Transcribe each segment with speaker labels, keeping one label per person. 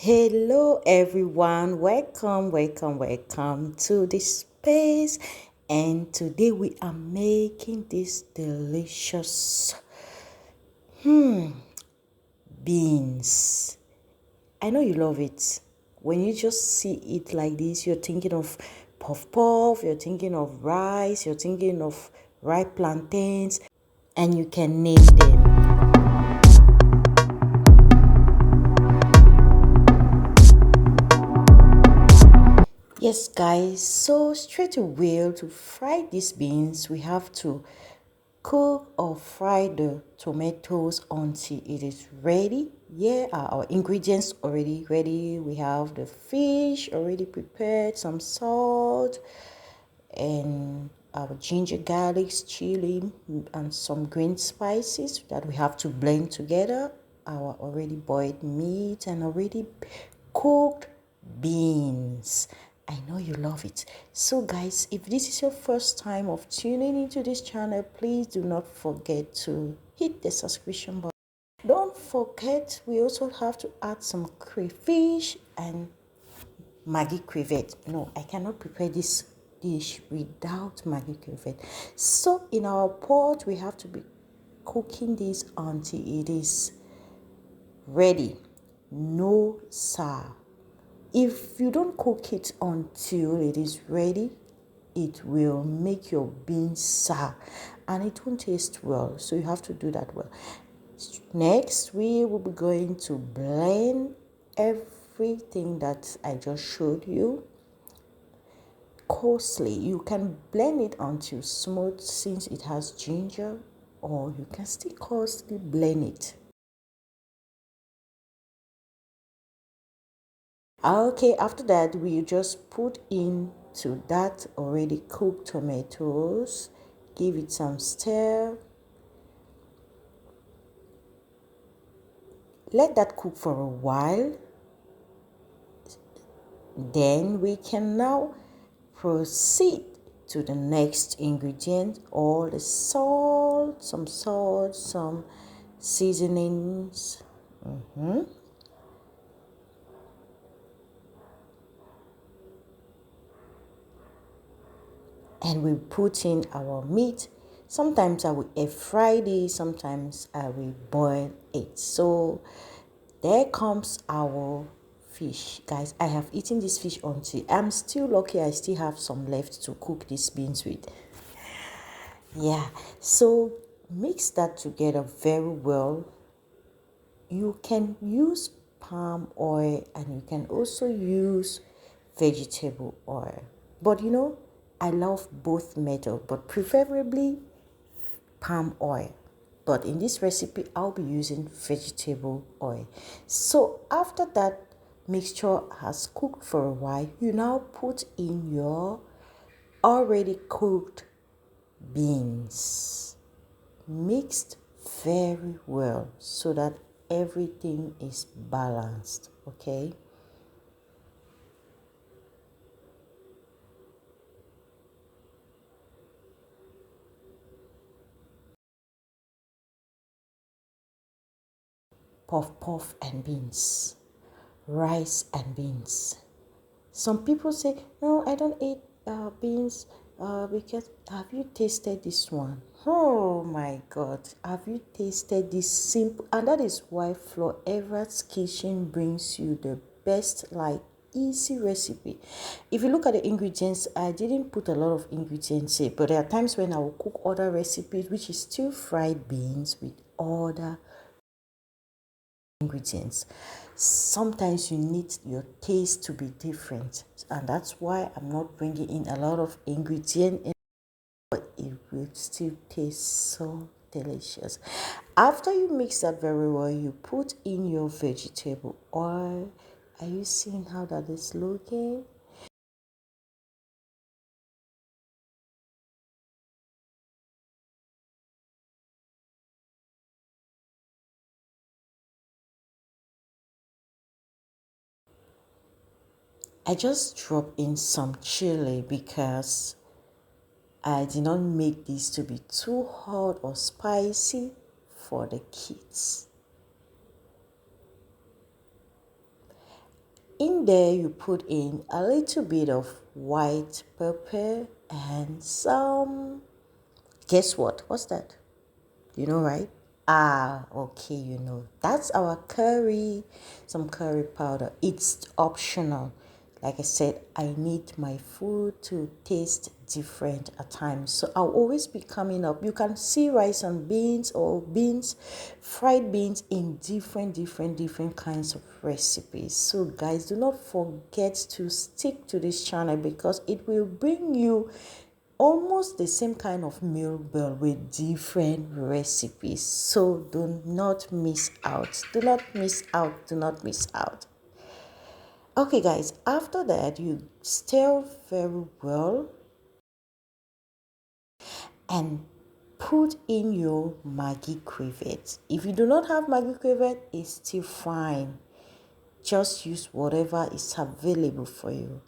Speaker 1: Hello, everyone. Welcome to this space. And today we are making this delicious beans. I know you love it. When you just see it like this, you're thinking of puff puff, you're thinking of rice, you're thinking of ripe plantains, and you can name them. Yes, guys, so straight away to fry these beans, we have to cook or fry the tomatoes until it is ready. Yeah, our ingredients already ready. We have the fish already prepared, some salt, and our ginger, garlic, chili, and some green spices that we have to blend together. Our already boiled meat and already cooked beans. I know you love it. So guys, if this is your first time of tuning into this channel, please do not forget to hit the subscription button. Don't forget, we also have to add some crayfish and Maggi crevette. No, I cannot prepare this dish without Maggi crevette. So in our pot, we have to be cooking this until it is ready. No, sir. If you don't cook it until it is ready, it will make your beans sour and it won't taste well. So you have to do that well. Next, we will be going to blend everything that I just showed you coarsely. You can blend it until smooth since it has ginger, or you can still coarsely blend it. Okay, after that, we just put into that already cooked tomatoes, give it some stir, let that cook for a while. Then we can now proceed to the next ingredient, all the salt, some seasonings. And we put in our meat. Sometimes I will air fry this, sometimes I will boil it. So there comes our fish. Guys, I have eaten this fish until I'm still lucky I still have some left to cook these beans with. Yeah, so mix that together very well. You can use palm oil and you can also use vegetable oil. But I love both method, but preferably palm oil. But in this recipe, I'll be using vegetable oil. So after that mixture has cooked for a while, you now put in your already cooked beans, mixed very well so that everything is balanced. Okay. Puff puff and beans, rice and beans. Some people say, no, I don't eat beans because have you tasted this one? Oh my God, have you tasted this simple? And that is why Florevrard's kitchen brings you the best, like easy recipe. If you look at the ingredients, I didn't put a lot of ingredients here, but there are times when I will cook other recipes, which is still fried beans with other ingredients. Sometimes you need your taste to be different, and that's why I'm not bringing in a lot of ingredient in, but it will still taste so delicious. After you mix that very well, you put in your vegetable oil. Are you seeing how that is looking? I just drop in some chili because I did not make this to be too hot or spicy for the kids. in there you put in a little bit of white pepper and some, guess what? What's that? You know, right? Ah, okay, you know. That's our curry, some curry powder. It's optional. Like I said, I need my food to taste different at times. So I'll always be coming up. You can see rice and beans or beans, fried beans in different kinds of recipes. So guys, do not forget to stick to this channel because it will bring you almost the same kind of meal but with different recipes. So do not miss out. Do not miss out. Do not miss out. Okay, guys, after that, you stir very well and put in your Maggi crevette. If you do not have Maggi crevette, it's still fine. Just use whatever is available for you.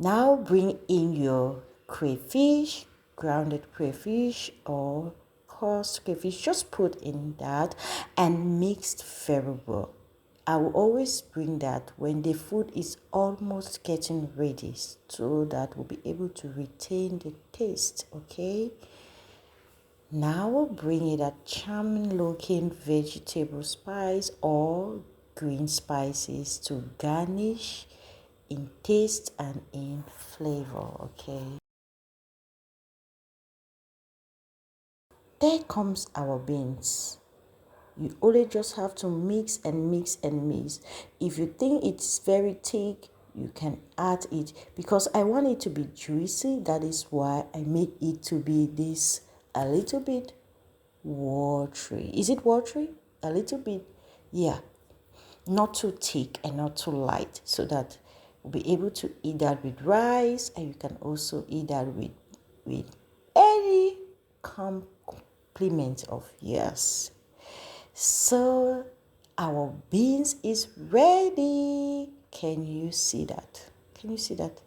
Speaker 1: Now bring in your crayfish, grounded crayfish or coarse crayfish. Just put in that and mixed very well. I will always bring that when the food is almost getting ready so that we'll be able to retain the taste, okay? Now bring in that charming looking vegetable spice or green spices to garnish in taste and in flavor, okay? There comes our beans. You only just have to mix and mix and mix. If you think it's very thick, you can add it because I want it to be juicy. That is why I made it to be this a little bit watery. Is it watery? A little bit, yeah. Not too thick and not too light, so that we'll be able to eat that with rice, and you can also eat that with any complement of yours. So our beans is ready. Can you see that? Can you see that?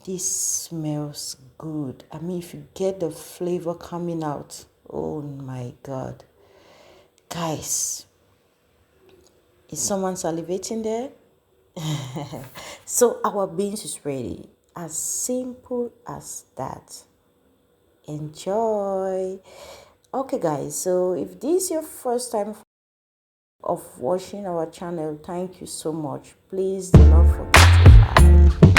Speaker 1: This smells good. I mean, if you get the flavor coming out, oh my God. Guys, is someone salivating there? So our beans is ready. As simple as that. Enjoy. Okay, guys, so if this is your first time of watching our channel, thank you so much. Please do not forget to like,